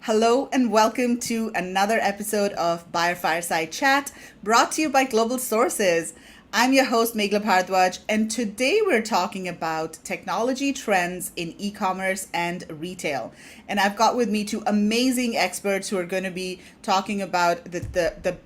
Hello and welcome to another episode of Buyer Fireside Chat, brought to you by Global Sources. I'm your host, Meghla Bharadwaj, and today we're talking about technology trends in e-commerce and retail. And I've got with me two amazing experts who are going to be talking about the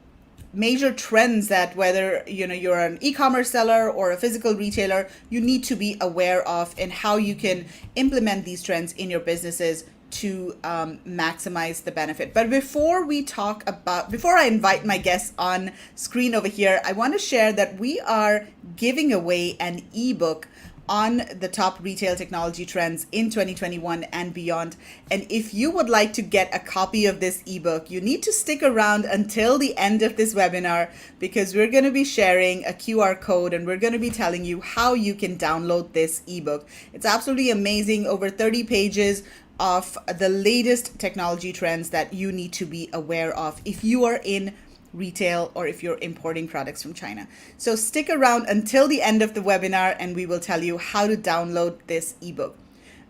major trends that whether you're an e-commerce seller or a physical retailer, you need to be aware of, and how you can implement these trends in your businesses to maximize the benefit. But before I invite my guests on screen over here, I want to share that we are giving away an ebook on the top retail technology trends in 2021 and beyond. And if you would like to get a copy of this ebook, you need to stick around until the end of this webinar, because we're going to be sharing a QR code and we're going to be telling you how you can download this ebook. It's absolutely amazing, over 30 pages of the latest technology trends that you need to be aware of if you are in retail or if you're importing products from China. So stick around until the end of the webinar and we will tell you how to download this ebook.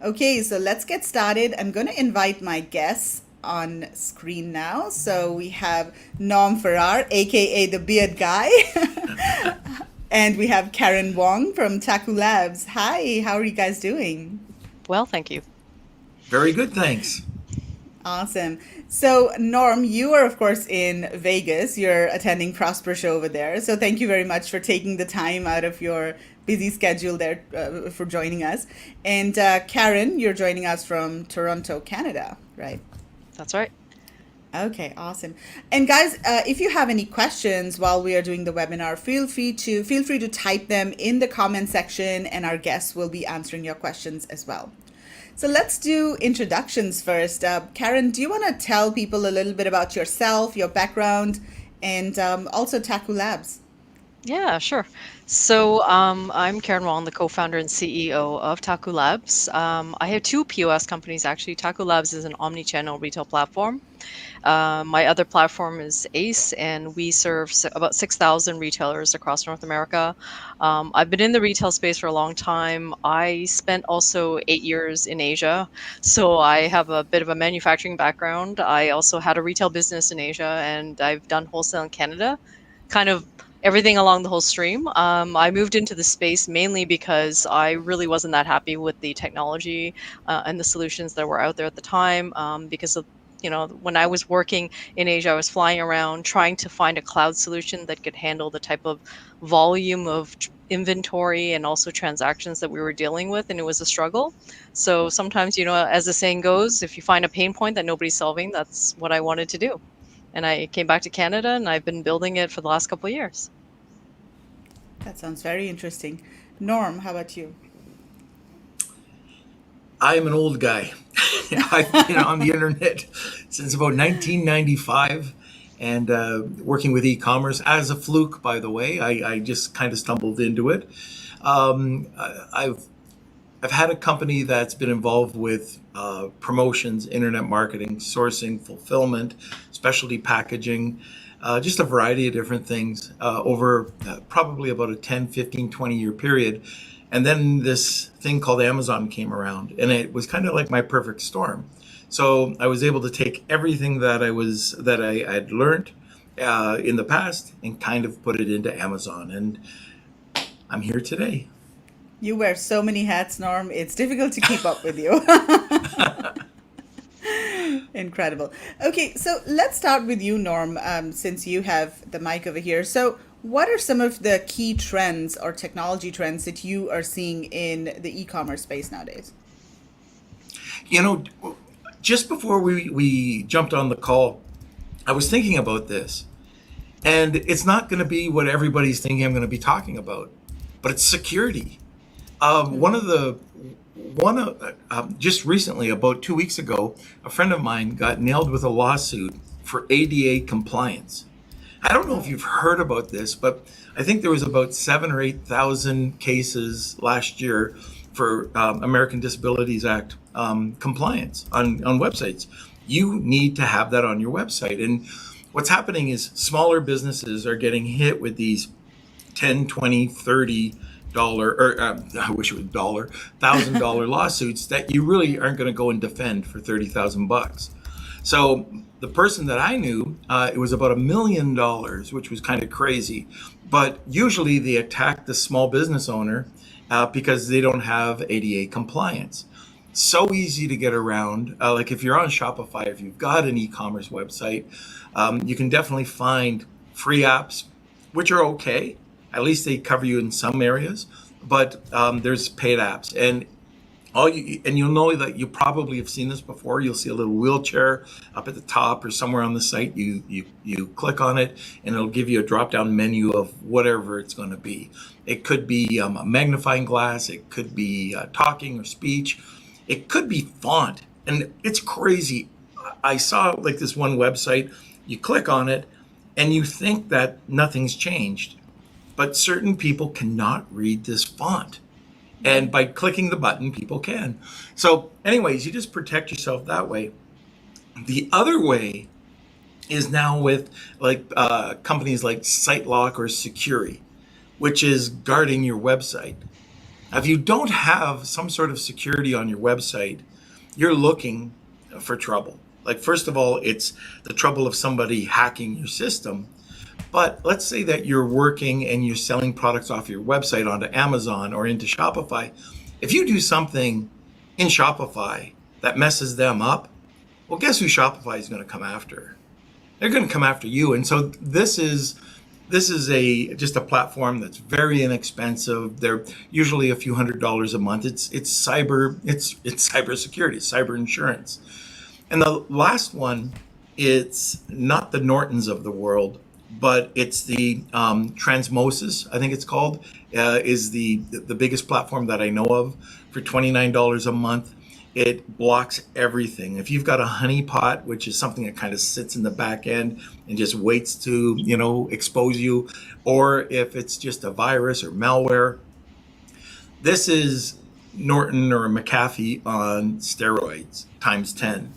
Okay, so let's get started. I'm going to invite my guests on screen now. So we have Norm Farrar, aka the beard guy. And we have Karen Wong from TakuLabs. Hi, how are you guys doing? Well, thank you. Very good, thanks. Awesome. So, Norm, you are, of course, in Vegas. You're attending Prosper Show over there. So thank you very much for taking the time out of your busy schedule there for joining us. And Karen, you're joining us from Toronto, Canada, right? That's right. Okay, awesome. And guys, if you have any questions while we are doing the webinar, feel free to type them in the comment section, and our guests will be answering your questions as well. So let's do introductions first. Karen, do you want to tell people a little bit about yourself, your background, and also TakuLabs? Yeah, sure. So I'm Karen Wong, the co-founder and CEO of TakuLabs. I have two POS companies, actually. TakuLabs is an omni-channel retail platform. My other platform is Ace, and we serve about 6,000 retailers across North America. I've been in the retail space for a long time. I spent also 8 years in Asia, so I have a bit of a manufacturing background. I also had a retail business in Asia, and I've done wholesale in Canada, kind of everything along the whole stream. I moved into the space mainly because I really wasn't that happy with the technology and the solutions that were out there at the time, because of when I was working in Asia, I was flying around trying to find a cloud solution that could handle the type of volume of inventory and also transactions that we were dealing with, and it was a struggle. So sometimes, as the saying goes, if you find a pain point that nobody's solving, that's what I wanted to do. And I came back to Canada, and I've been building it for the last couple of years. That sounds very interesting. Norm, how about you? I'm an old guy. I've been on the internet since about 1995 and working with e-commerce as a fluke, by the way. I just kind of stumbled into it. I've had a company that's been involved with promotions, internet marketing, sourcing, fulfillment, specialty packaging, just a variety of different things over probably about a 10, 15, 20-year period. And then this thing called Amazon came around, and it was kind of like my perfect storm. So I was able to take everything that I had learned in the past and kind of put it into Amazon, and I'm here today. You wear so many hats, Norm. It's difficult to keep up with you. Incredible. Okay, so let's start with you, Norm, since you have the mic over here. So what are some of the key trends or technology trends that you are seeing in the e-commerce space nowadays? Just before we jumped on the call, I was thinking about this, and it's not going to be what everybody's thinking I'm going to be talking about, but it's security. Just recently, about 2 weeks ago, a friend of mine got nailed with a lawsuit for ADA compliance. I don't know if you've heard about this, but I think there was about 7,000 or 8,000 cases last year for American Disabilities Act compliance on websites. You need to have that on your website. And what's happening is smaller businesses are getting hit with these 10, 20, 30 dollar, or I wish it was $1,000 lawsuits that you really aren't going to go and defend for $30,000. So the person that I knew, it was about $1 million, which was kind of crazy. But usually they attack the small business owner because they don't have ADA compliance. So easy to get around. Like if you're on Shopify, if you've got an e-commerce website, you can definitely find free apps, which are okay. At least they cover you in some areas. But there's paid apps, and you'll know that you probably have seen this before. You'll see a little wheelchair up at the top or somewhere on the site. You click on it, and it'll give you a drop down menu of whatever it's going to be. It could be a magnifying glass. It could be talking or speech. It could be font, and it's crazy. I saw like this one website. You click on it, and you think that nothing's changed, but certain people cannot read this font. And by clicking the button, people can. So anyways, you just protect yourself that way. The other way is now with like companies like SiteLock or Securi, which is guarding your website. If you don't have some sort of security on your website, you're looking for trouble. Like, first of all, it's the trouble of somebody hacking your system. But let's say that you're working and you're selling products off your website onto Amazon or into Shopify. If you do something in Shopify that messes them up, well, guess who Shopify is going to come after? They're going to come after you. And so this is just a platform that's very inexpensive. They're usually a few $100s a month. It's cybersecurity, it's cyber insurance. And the last one, it's not the Nortons of the world, but it's the Transmosis, I think it's called, is the biggest platform that I know of for $29 a month. It blocks everything. If you've got a honeypot, which is something that kind of sits in the back end and just waits to, expose you, or if it's just a virus or malware, this is Norton or McAfee on steroids times 10.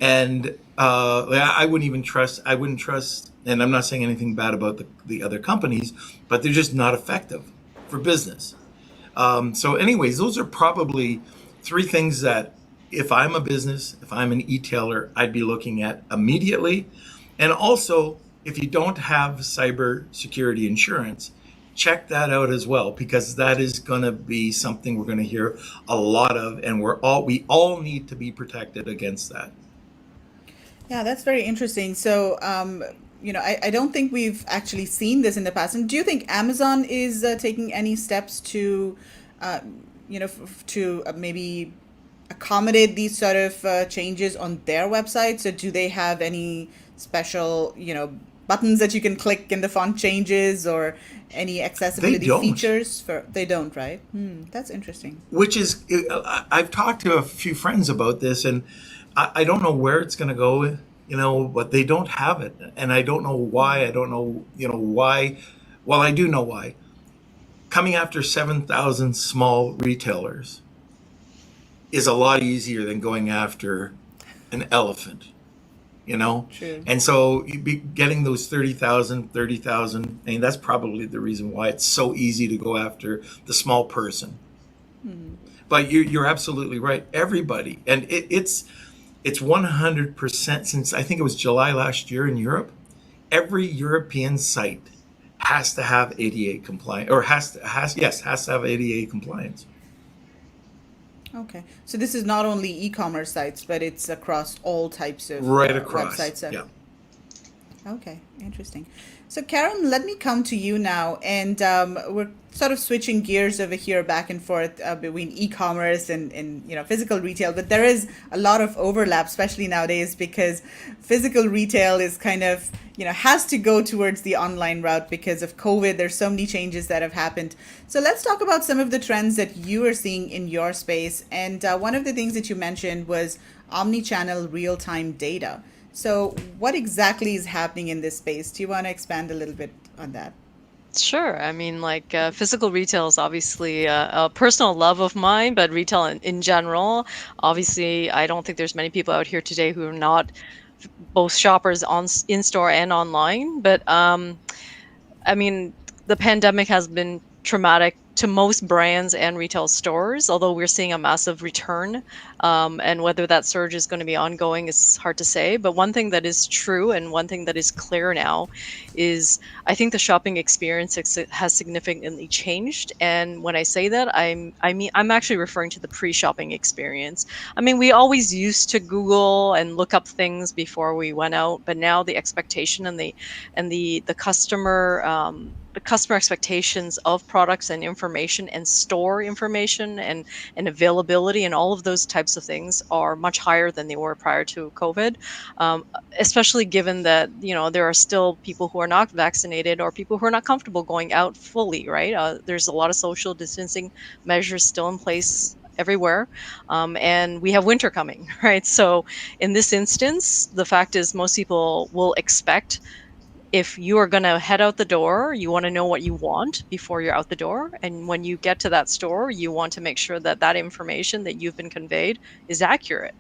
And I wouldn't trust, and I'm not saying anything bad about the other companies, but they're just not effective for business. So anyways, those are probably three things that if I'm a business, if I'm an e-tailer, I'd be looking at immediately. And also, if you don't have cyber security insurance, check that out as well, because that is going to be something we're going to hear a lot of, and we all need to be protected against that. Yeah, that's very interesting. So, I don't think we've actually seen this in the past. And do you think Amazon is taking any steps to, to maybe accommodate these sort of changes on their website? So, do they have any special, buttons that you can click and the font changes, or any accessibility features? They don't, right? That's interesting. Which is, I've talked to a few friends about this, and I don't know where it's going to go, but they don't have it. And I don't know why. I don't know, why. Well, I do know why. Coming after 7,000 small retailers is a lot easier than going after an elephant, True. And so you'd be getting those 30,000, I mean, that's probably the reason why it's so easy to go after the small person. But you're absolutely right. Everybody, and it's 100% since I think it was July last year in Europe. Every European site has to have ADA compliance, or has to have ADA compliance. Okay. So this is not only e-commerce sites, but it's across all types of Right across. websites. Yeah. Okay, interesting. So Karen, let me come to you now, and we're sort of switching gears over here back and forth between e-commerce and physical retail, but there is a lot of overlap, especially nowadays, because physical retail is kind of has to go towards the online route because of COVID. There's so many changes that have happened. So let's talk about some of the trends that you are seeing in your space. And one of the things that you mentioned was omni-channel real-time data. So what exactly is happening in this space? Do you want to expand a little bit on that? Sure. I mean, physical retail is obviously a personal love of mine, but retail in general, obviously, I don't think there's many people out here today who are not both shoppers in store and online. But I mean, the pandemic has been traumatic to most brands and retail stores, although we're seeing a massive return And whether that surge is going to be ongoing is hard to say. But one thing that is true and one thing that is clear now is I think the shopping experience has significantly changed. And when I say that, I'm actually referring to the pre-shopping experience. I mean, we always used to Google and look up things before we went out, but now the expectation and the customer expectations of products and information and store information and availability and all of those types of things are much higher than they were prior to COVID. Um, Especially given that there are still people who are not vaccinated or people who are not comfortable going out fully. Right? There's a lot of social distancing measures still in place everywhere, and we have winter coming. Right? So in this instance, the fact is most people will expect, if you are going to head out the door, you want to know what you want before you're out the door. And when you get to that store, you want to make sure that that information that you've been conveyed is accurate.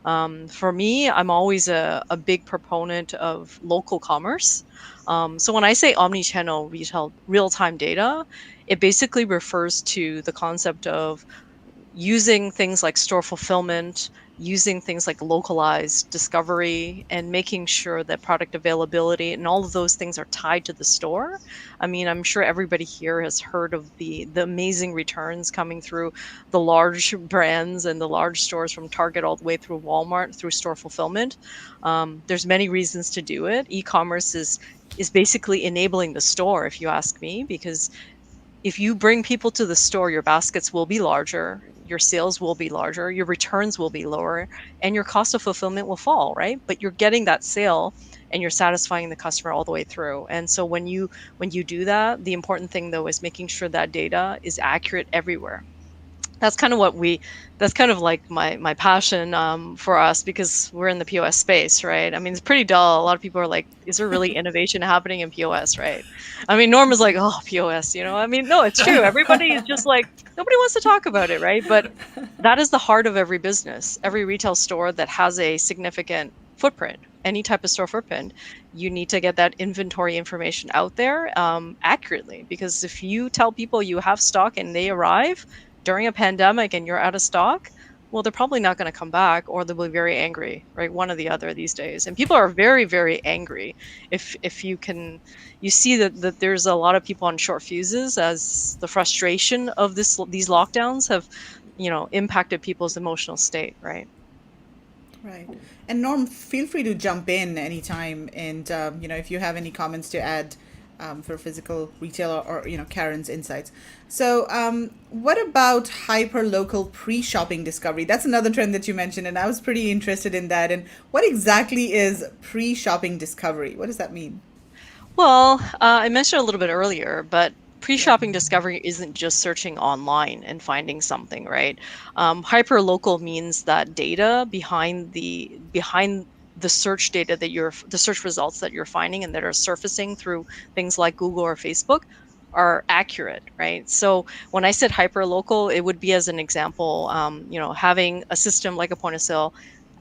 For me, I'm always a big proponent of local commerce. So when I say omni-channel retail real-time data, it basically refers to the concept of using things like store fulfillment, using things like localized discovery, and making sure that product availability and all of those things are tied to the store. I mean, I'm sure everybody here has heard of the amazing returns coming through the large brands and the large stores from Target all the way through Walmart through store fulfillment. There's many reasons to do it. E-commerce is basically enabling the store, if you ask me, because if you bring people to the store, your baskets will be larger, your sales will be larger, your returns will be lower, and your cost of fulfillment will fall, right? But you're getting that sale and you're satisfying the customer all the way through. And so when you do that, the important thing though is making sure that data is accurate everywhere. That's kind of what we that's kind of like my passion, for us, because we're in the POS space, right? I mean, it's pretty dull. A lot of people are like, is there really innovation happening in POS, right? I mean, Norm is like, oh, POS, I mean, no, it's true. Everybody is just like, nobody wants to talk about it, right? But that is the heart of every business. Every retail store that has a significant footprint, any type of store footprint, you need to get that inventory information out there, accurately. Because if you tell people you have stock and they arrive during a pandemic and you're out of stock, well, they're probably not going to come back, or they'll be very angry, right? One or the other these days. And people are very, very angry. If you see that there's a lot of people on short fuses, as the frustration of these lockdowns have, impacted people's emotional state, right? Right. And Norm, feel free to jump in anytime. And, if you have any comments to add for physical retail or, Karen's insights. So, what about hyper local pre shopping discovery? That's another trend that you mentioned, and I was pretty interested in that. And what exactly is pre shopping discovery? What does that mean? Well, I mentioned a little bit earlier, but Yeah. pre-shopping discovery isn't just searching online and finding something, right? Hyper local means that data behind the search data the search results that you're finding and that are surfacing through things like Google or Facebook are accurate, right? So when I said hyper local, it would be, as an example, having a system like a point of sale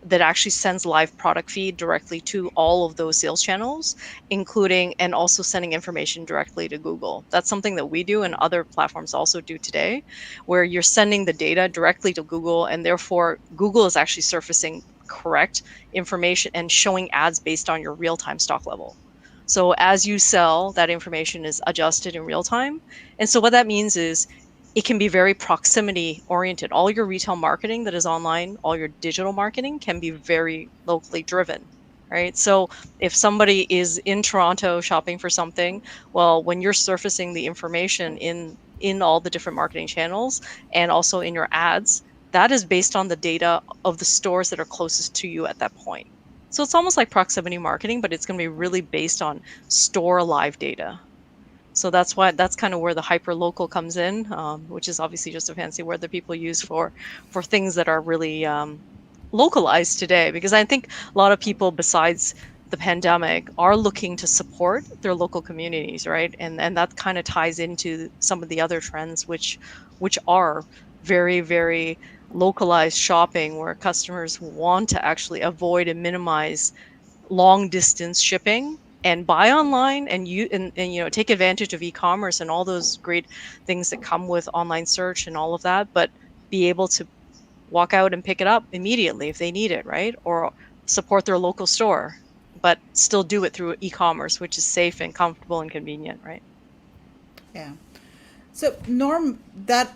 that actually sends live product feed directly to all of those sales channels, including and also sending information directly to Google. That's something that we do and other platforms also do today, where you're sending the data directly to Google, and therefore Google is actually surfacing correct information and showing ads based on your real-time stock level. So as you sell, that information is adjusted in real time. And so what that means is it can be very proximity oriented. All your retail marketing that is online, all your digital marketing can be very locally driven, right? So if somebody is in Toronto shopping for something, well, when you're surfacing the information in all the different marketing channels and also in your ads, that is based on the data of the stores that are closest to you at that point. So it's almost like proximity marketing, but it's going to be really based on store live data. So that's kind of where the hyper local comes in, which is obviously just a fancy word that people use for things that are really, localized today. Because I think a lot of people, besides the pandemic, are looking to support their local communities, right? And that kind of ties into some of the other trends, which are very, very localized shopping, where customers want to actually avoid and minimize long distance shipping and buy online and take advantage of e-commerce and all those great things that come with online search and all of that, but be able to walk out and pick it up immediately if they need it, right? Or support their local store, but still do it through e-commerce, which is safe and comfortable and convenient, right? Yeah. So, Norm, that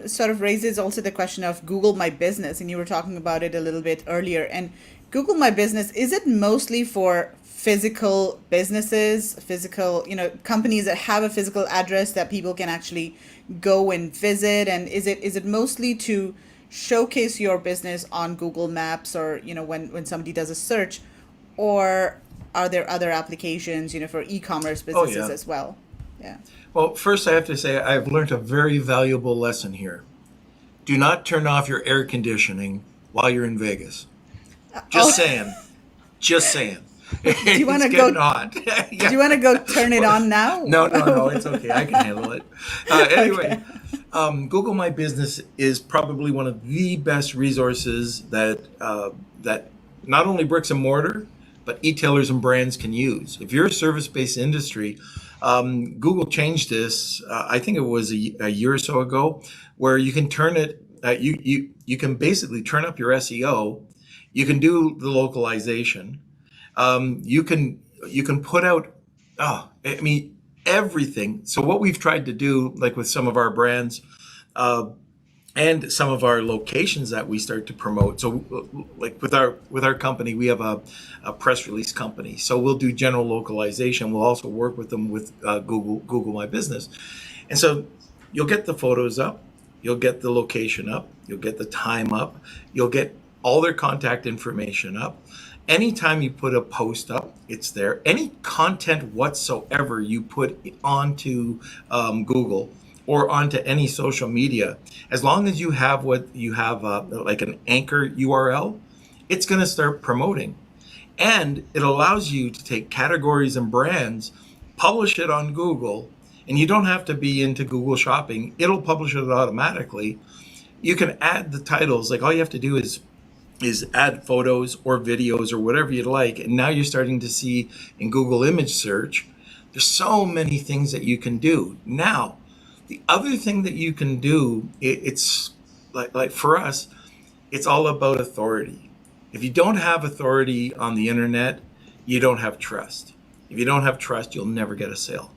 sort of raises also the question of Google My Business, and you were talking about it a little bit earlier. And Google My Business, is it mostly for physical businesses, physical, companies that have a physical address that people can actually go and visit? And is it mostly to showcase your business on Google Maps, or, when somebody does a search, or are there other applications, for e-commerce Oh, businesses yeah. as well? Yeah. Well, first I have to say I've learned a very valuable lesson here. Do not turn off your air conditioning while you're in Vegas. Just saying. Just saying. Do you want It's to getting go? hot. Do Yeah. you want to go turn it on now? No, it's okay. I can handle it. Anyway, Okay. Google My Business is probably one of the best resources that not only bricks and mortar, but e-tailers and brands can use. If you're a service-based industry, Google changed this. I think it was a year or so ago, where you can turn it. You can basically turn up your SEO. You can do the localization. You can put out. I mean, everything. So what we've tried to do, like with some of our brands, and some of our locations that we start to promote. So, like with our company, we have a press release company. So we'll do general localization. We'll also work with them with Google My Business, and so you'll get the photos up, you'll get the location up, you'll get the time up, you'll get all their contact information up. Anytime you put a post up, it's there. Any content whatsoever you put onto Google or onto any social media, as long as you have like an anchor URL, it's going to start promoting. And it allows you to take categories and brands, publish it on Google, and you don't have to be into Google Shopping. It'll publish it automatically. You can add the titles. Like all you have to do is add photos or videos or whatever you'd like. And now you're starting to see in Google image search, there's so many things that you can do. Now, the other thing that you can do, it's like for us, it's all about authority. If you don't have authority on the internet, you don't have trust. If you don't have trust, you'll never get a sale.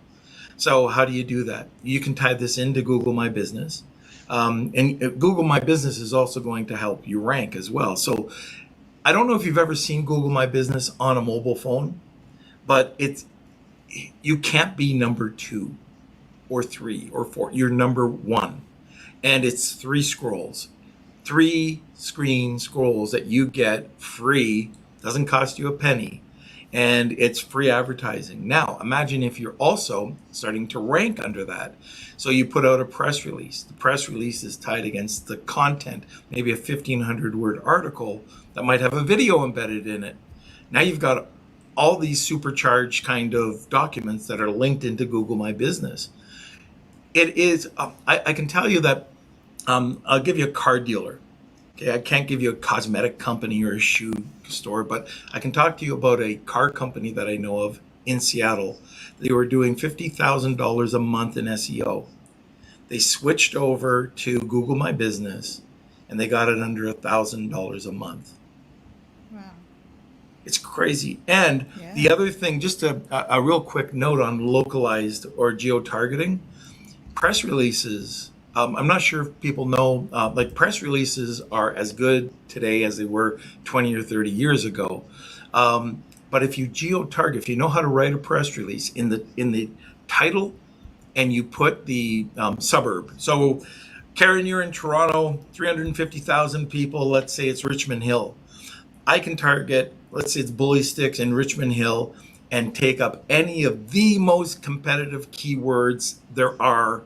So how do you do that? You can tie this into Google My Business. And Google My Business is also going to help you rank as well. So I don't know if you've ever seen Google My Business on a mobile phone, but you can't be number 2 or 3 or 4. You're number 1. And it's 3 scrolls, 3 screen scrolls that you get free, doesn't cost you a penny. And it's free advertising. Now, imagine if you're also starting to rank under that. So you put out a press release. The press release is tied against the content, maybe a 1,500 word article that might have a video embedded in it. Now you've got all these supercharged kind of documents that are linked into Google My Business. It is, I can tell you that I'll give you a car dealer. Okay, I can't give you a cosmetic company or a shoe store, but I can talk to you about a car company that I know of in Seattle. They were doing $50,000 a month in SEO. They switched over to Google My Business and they got it under $1,000 a month. Wow. It's crazy. And Yeah. the other thing, just a real quick note on localized or geo-targeting, press releases. I'm not sure if people know, like press releases are as good today as they were 20 or 30 years ago. But if you geo-target, if you know how to write a press release in the title, and you put the suburb. So, Karen, you're in Toronto, 350,000 people. Let's say it's Richmond Hill. I can target, let's say it's Bully Sticks in Richmond Hill, and take up any of the most competitive keywords there are,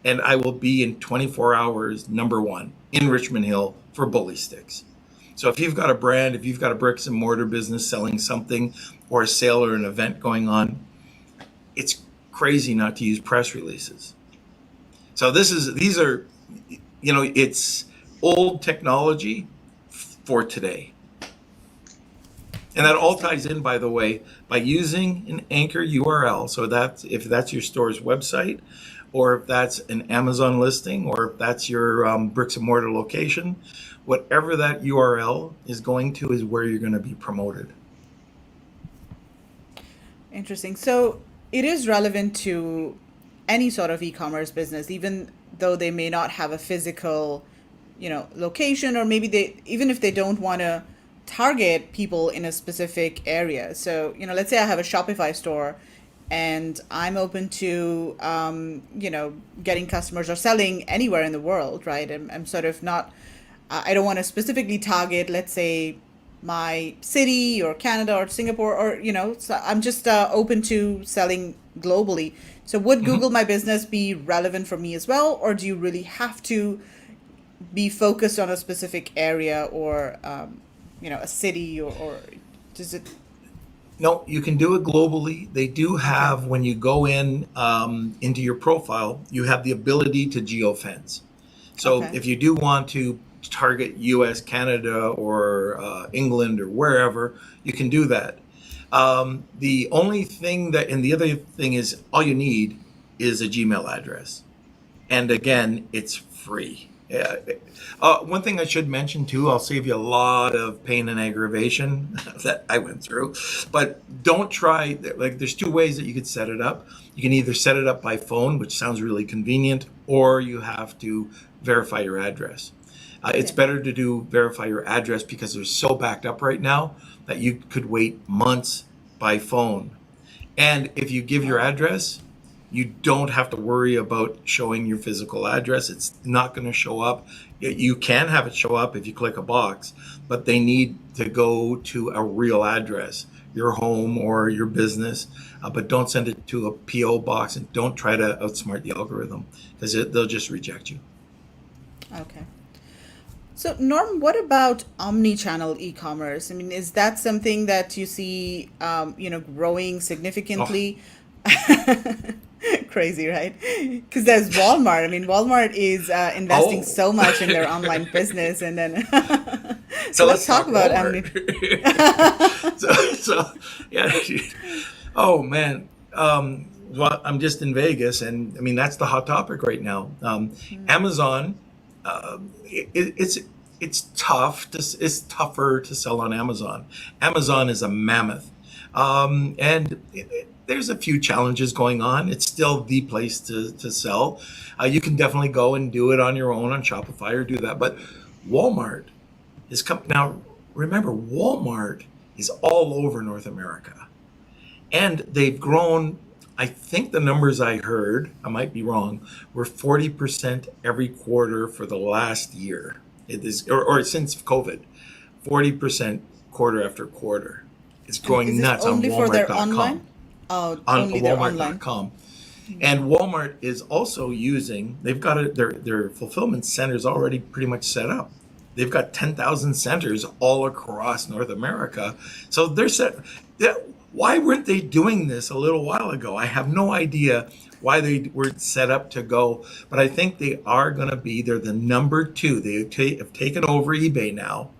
and I will be in 24 hours number 1 in Richmond Hill for Bully Sticks. So if you've got a brand, if you've got a bricks and mortar business selling something or a sale or an event going on, it's crazy not to use press releases. So these are, it's old technology for today. And that all ties in, by the way, by using an anchor URL. So if that's your store's website, or if that's an Amazon listing, or if that's your bricks and mortar location, whatever that URL is going to is where you're going to be promoted. Interesting. So it is relevant to any sort of e-commerce business, even though they may not have a physical, location, or maybe even if they don't want to target people in a specific area. So, let's say I have a Shopify store and I'm open to, getting customers or selling anywhere in the world, right? I'm sort of not, I don't want to specifically target, let's say, my city or Canada or Singapore, or so I'm just open to selling globally. So would Mm-hmm. Google My Business be relevant for me as well, or do you really have to be focused on a specific area, or a city, or does it? No, you can do it globally. They do Okay. have, when you go in into your profile, you have the ability to geofence. So Okay. if you do want to target US, Canada, or England, or wherever, you can do that. The only thing that, and the other thing is, all you need is a Gmail address. And again, it's free. Yeah. One thing I should mention too, I'll save you a lot of pain and aggravation that I went through. But don't try, like, there's two ways that you could set it up. You can either set it up by phone, which sounds really convenient, or you have to verify your address. It's Okay. better to do verify your address because they're so backed up right now that you could wait months by phone. And if you give your Wow. address, you don't have to worry about showing your physical address. It's not going to show up. You can have it show up if you click a box, but they need to go to a real address, your home or your business. But don't send it to a PO box, and don't try to outsmart the algorithm because they'll just reject you. Okay. So, Norm, what about omni-channel e-commerce? I mean, is that something that you see, growing Oh, significantly? Crazy, right? Because there's Walmart. I mean, Walmart is investing oh. so much in their online business, and then so So let's let's talk talk about Walmart. omni. so yeah. Oh man. Well, I'm just in Vegas, and I mean that's the hot topic right now. Amazon, it's tough. It's tougher to sell on Amazon. Amazon is a mammoth, and there's a few challenges going on. It's still the place to sell. You can definitely go and do it on your own on Shopify or do that, but Walmart is coming now. Remember, Walmart is all over North America, and they've grown. I think the numbers I heard, I might be wrong, were 40% every quarter for the last year. It is, or since COVID, 40% quarter after quarter. It's And is growing this nuts on only for their online? Walmart.com. Oh, On only their online. Walmart.com. And Walmart is also using, they've got their fulfillment centers already pretty much set up. They've got 10,000 centers all across North America. So they're set. Why weren't they doing this a little while ago? I have no idea why they were set up to go, but I think they are going to be, they're the number two. They have taken over eBay now.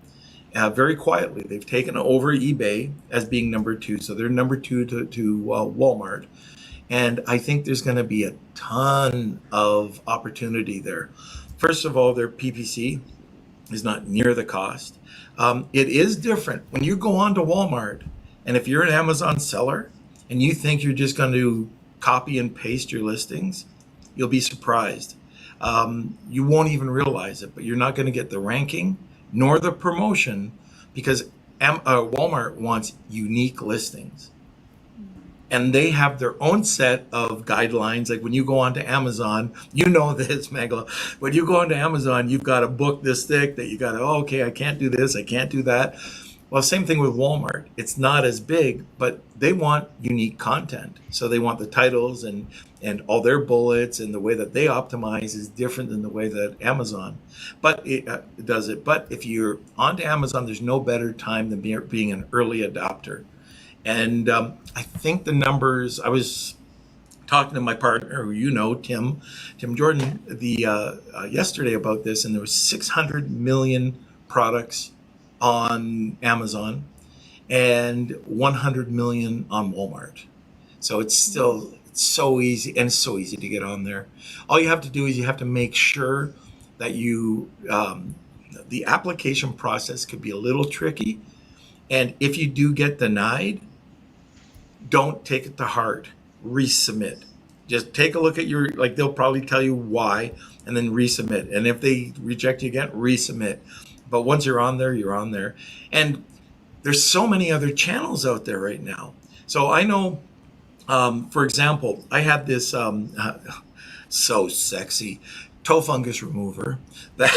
Very quietly, they've taken over eBay as being number two. So they're number two to Walmart. And I think there's going to be a ton of opportunity there. First of all, their PPC is not near the cost. It is different when you go on to Walmart, and if you're an Amazon seller and you think you're just going to copy and paste your listings, you'll be surprised. You won't even realize it, but you're not going to get the ranking nor the promotion because Walmart wants unique listings. And they have their own set of guidelines. Like when you go onto Amazon, you know this, Megla. When you go onto Amazon, you've got a book this thick that you got to, oh, okay, I can't do this, I can't do that. Well, same thing with Walmart. It's not as big, but they want unique content. So they want the titles and all their bullets, and the way that they optimize is different than the way that Amazon but it does it. But if you're onto Amazon, there's no better time than being an early adopter. And I think the numbers, I was talking to my partner, who Tim Yeah. Jordan, the yesterday about this, and there was 600 million products on Amazon and 100 million on Walmart. So it's still so easy, and it's so easy to get on there. All you have to do is you have to make sure that the application process could be a little tricky. And if you do get denied, don't take it to heart. Resubmit. Just take a look at like they'll probably tell you why, and then resubmit. And if they reject you again, resubmit. But once you're on there, you're on there. And there's so many other channels out there right now. So I know, for example, I had this so sexy toe fungus remover that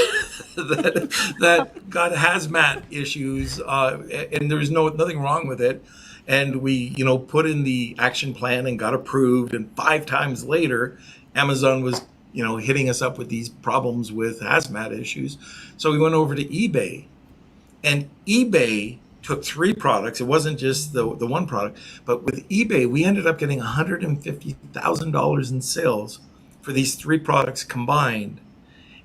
that got hazmat issues, and there's nothing wrong with it. And we, put in the action plan and got approved. And 5 times later, Amazon was, hitting us up with these problems with hazmat issues. So we went over to eBay, and eBay took 3 products. It wasn't just the one product, but with eBay, we ended up getting $150,000 in sales for these 3 products combined.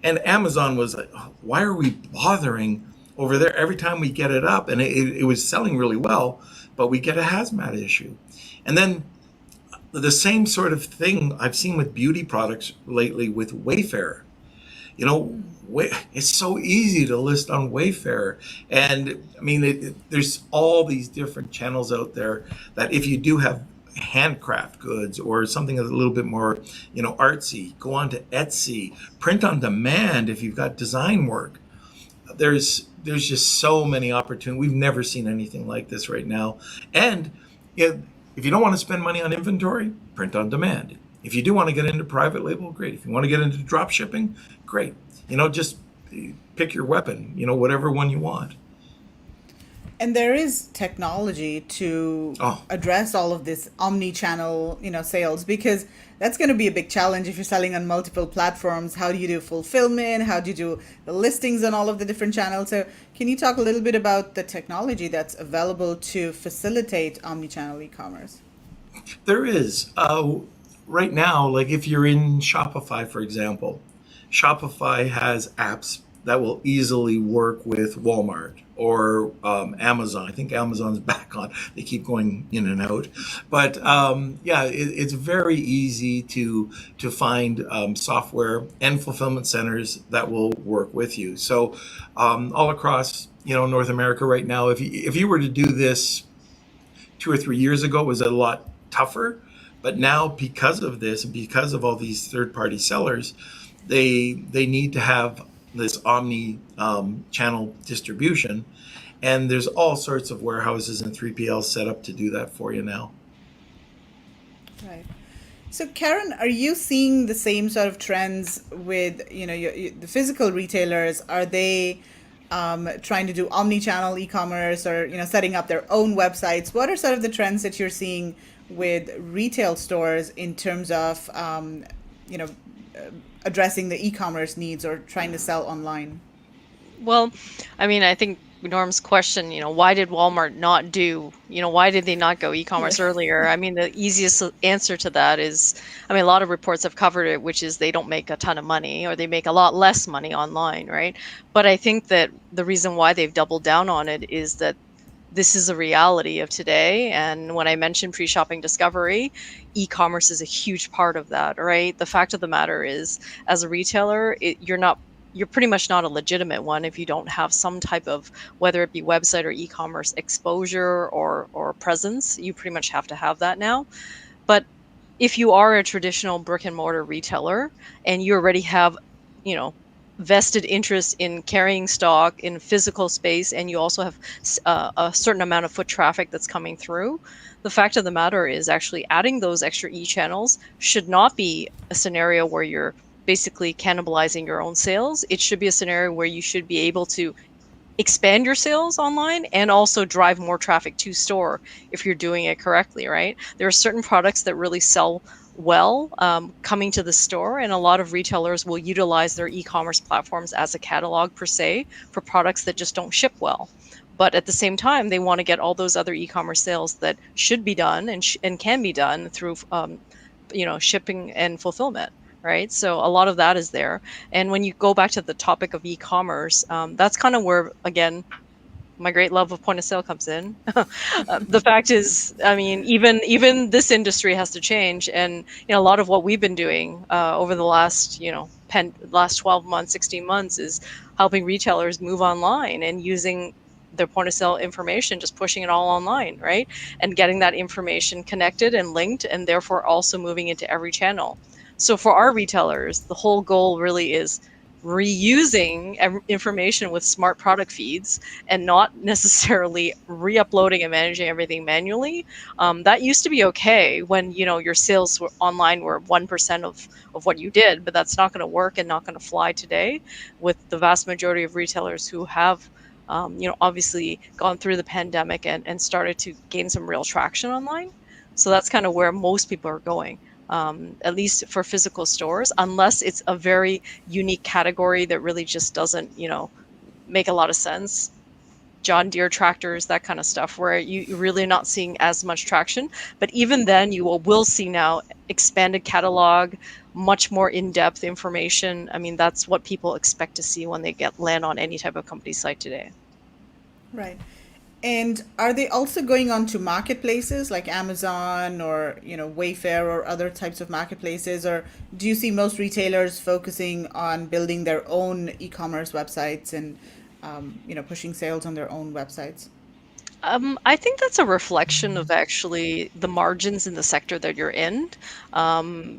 And Amazon was like, why are we bothering over there every time we get it up? And it was selling really well, but we get a hazmat issue. And then the same sort of thing I've seen with beauty products lately with Wayfair. It's so easy to list on Wayfair. And I mean, there's all these different channels out there that if you do have handcraft goods or something a little bit more, artsy, go on to Etsy, print on demand if you've got design work. There's just so many opportunities. We've never seen anything like this right now. And if you don't want to spend money on inventory, print on demand. If you do want to get into private label, great. If you want to get into drop shipping, great. Just pick your weapon, whatever one you want. And there is technology to address all of this omni-channel, sales, because that's going to be a big challenge if you're selling on multiple platforms. How do you do fulfillment? How do you do the listings on all of the different channels? So can you talk a little bit about the technology that's available to facilitate omni-channel e-commerce? There is. Right now, like if you're in Shopify, for example, Shopify has apps that will easily work with Walmart or Amazon. I think Amazon's back on. They keep going in and out. But it's very easy to find software and fulfillment centers that will work with you. So all across North America right now, if you were to do this 2 or 3 years ago, it was a lot tougher. But now, because of this, because of all these third-party sellers, they need to have this omni channel distribution, and there's all sorts of warehouses and 3PLs set up to do that for you now. Right. So Karen, are you seeing the same sort of trends with the physical retailers? Are they trying to do omni-channel e-commerce or setting up their own websites? What are sort of the trends that you're seeing with retail stores in terms of addressing the e-commerce needs or trying to sell online? Well, I mean, I think Norm's question, why did Walmart not do, why did they not go e-commerce earlier? I mean, the easiest answer to that is, a lot of reports have covered it, which is they don't make a ton of money, or they make a lot less money online, right? But I think that the reason why they've doubled down on it is that this is a reality of today. And when I mentioned pre-shopping discovery, e-commerce is a huge part of that, right? The fact of the matter is, as a retailer, you're pretty much not a legitimate one if you don't have some type of, whether it be website or e-commerce exposure or presence. You pretty much have to have that now. But if you are a traditional brick and mortar retailer and you already have, vested interest in carrying stock in physical space, and you also have a certain amount of foot traffic that's coming through, the fact of the matter is actually adding those extra e-channels should not be a scenario where you're basically cannibalizing your own sales. It should be a scenario where you should be able to expand your sales online and also drive more traffic to store if you're doing it correctly, right? There are certain products that really sell well coming to the store, and a lot of retailers will utilize their e-commerce platforms as a catalog per se for products that just don't ship well. But at the same time, they want to get all those other e-commerce sales that should be done and can be done through shipping and fulfillment, right? So a lot of that is there. And when you go back to the topic of e-commerce, that's kind of where, again, my great love of point of sale comes in. The fact is, I mean, even this industry has to change, and a lot of what we've been doing over the last last 12 months, 16 months is helping retailers move online and using their point of sale information, just pushing it all online, right? And getting that information connected and linked, and therefore also moving into every channel. So for our retailers, the whole goal really is reusing information with smart product feeds and not necessarily re-uploading and managing everything manually. That used to be okay when your sales were online were 1% of what you did, but that's not going to work and not going to fly today with the vast majority of retailers who have obviously gone through the pandemic and started to gain some real traction online. So that's kind of where most people are going, at least for physical stores, unless it's a very unique category that really just doesn't, make a lot of sense. John Deere tractors, that kind of stuff, where you're really not seeing as much traction. But even then, you will see now expanded catalog, much more in-depth information. I mean, that's what people expect to see when they land on any type of company site today. Right. And are they also going on to marketplaces like Amazon or, Wayfair or other types of marketplaces? Or do you see most retailers focusing on building their own e-commerce websites and, pushing sales on their own websites? I think that's a reflection of actually the margins in the sector that you're in.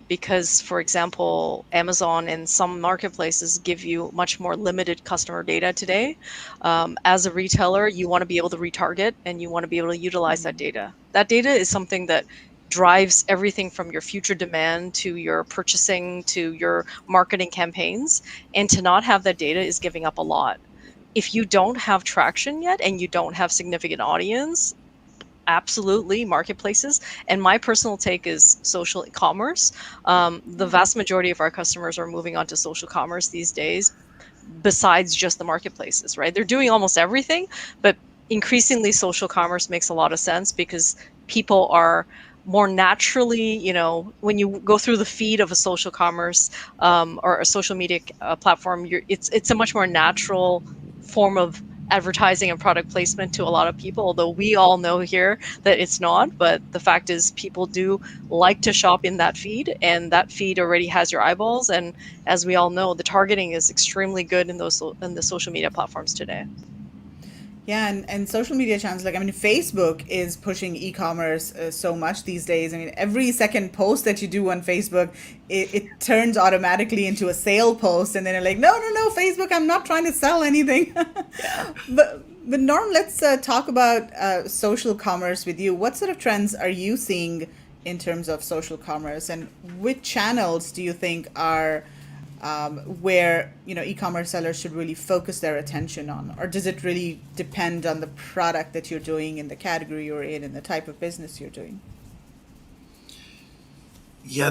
Because, for example, Amazon and some marketplaces give you much more limited customer data today. As a retailer, you want to be able to retarget and you want to be able to utilize that data. That data is something that drives everything from your future demand to your purchasing to your marketing campaigns. And to not have that data is giving up a lot. If you don't have traction yet and you don't have significant audience, absolutely marketplaces. And my personal take is social commerce. The vast majority of our customers are moving on to social commerce these days, besides just the marketplaces, right? They're doing almost everything, but increasingly social commerce makes a lot of sense because people are more naturally, when you go through the feed of a social commerce or a social media platform, it's a much more natural form of advertising and product placement to a lot of people, although we all know here that it's not. But the fact is people do like to shop in that feed, and that feed already has your eyeballs. And as we all know, the targeting is extremely good in the social media platforms today. Yeah, and social media channels, like, Facebook is pushing e-commerce so much these days. Every second post that you do on Facebook, it turns automatically into a sale post, and then you're like, no, no, no, Facebook, I'm not trying to sell anything. Yeah. But Norm, let's talk about social commerce with you. What sort of trends are you seeing in terms of social commerce, and which channels do you think are where e-commerce sellers should really focus their attention on, or does it really depend on the product that you're doing and the category you're in and the type of business you're doing? Yeah,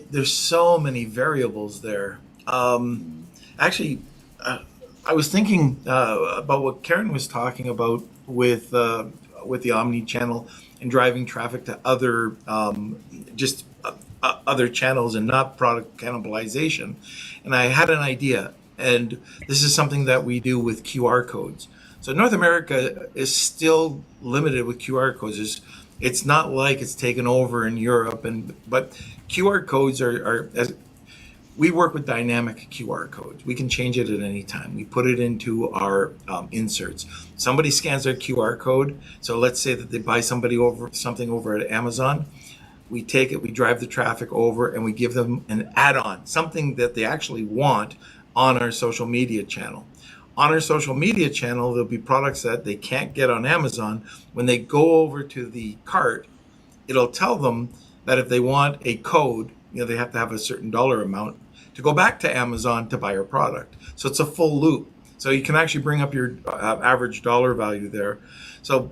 there's so many variables there. Actually, I was thinking about what Karen was talking about with the omni channel and driving traffic to other just other channels and not product cannibalization. And I had an idea, and this is something that we do with QR codes. So North America is still limited with QR codes. It's not like it's taken over in Europe, but QR codes we work with dynamic QR codes. We can change it at any time. We put it into our inserts. Somebody scans their QR code. So let's say that they buy something over at Amazon. We take it, we drive the traffic over, and we give them an add-on, something that they actually want on our social media channel. On our social media channel, there'll be products that they can't get on Amazon. When they go over to the cart, it'll tell them that if they want a code, they have to have a certain dollar amount to go back to Amazon to buy our product. So it's a full loop. So you can actually bring up your average dollar value there. So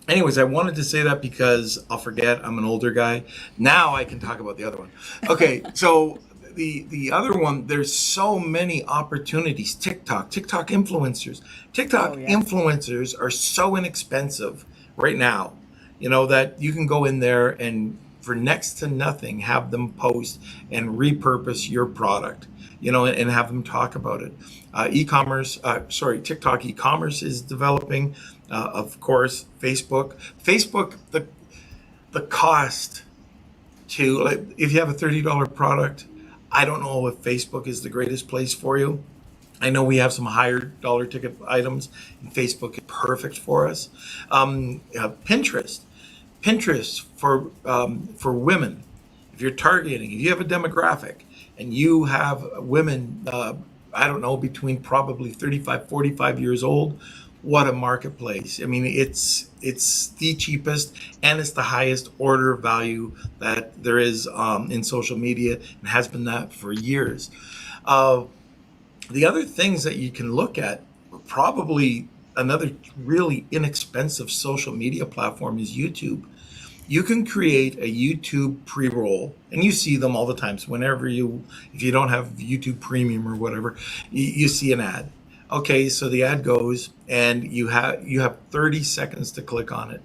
anyways, I wanted to say that because I'll forget. I'm an older guy. Now I can talk about the other one. Okay, so the other one, there's so many opportunities. TikTok influencers. Influencers are so inexpensive right now, that you can go in there and for next to nothing, have them post and repurpose your product, you know, and have them talk about it. TikTok e-commerce is developing. Of course, Facebook, the cost to, like, if you have a $30 product, I don't know if Facebook is the greatest place for you. I know we have some higher dollar ticket items, and Facebook is perfect for us. Pinterest, for women. If you're targeting, if you have a demographic and you have women, I don't know, between probably 35, 45 years old, what a marketplace. I mean, it's the cheapest and it's the highest order value that there is in social media, and has been that for years. The other things that you can look at, probably another really inexpensive social media platform, is YouTube. You can create a YouTube pre-roll, and you see them all the time. So if you don't have YouTube Premium or whatever, you see an ad. Okay, so the ad goes, and you have 30 seconds to click on it.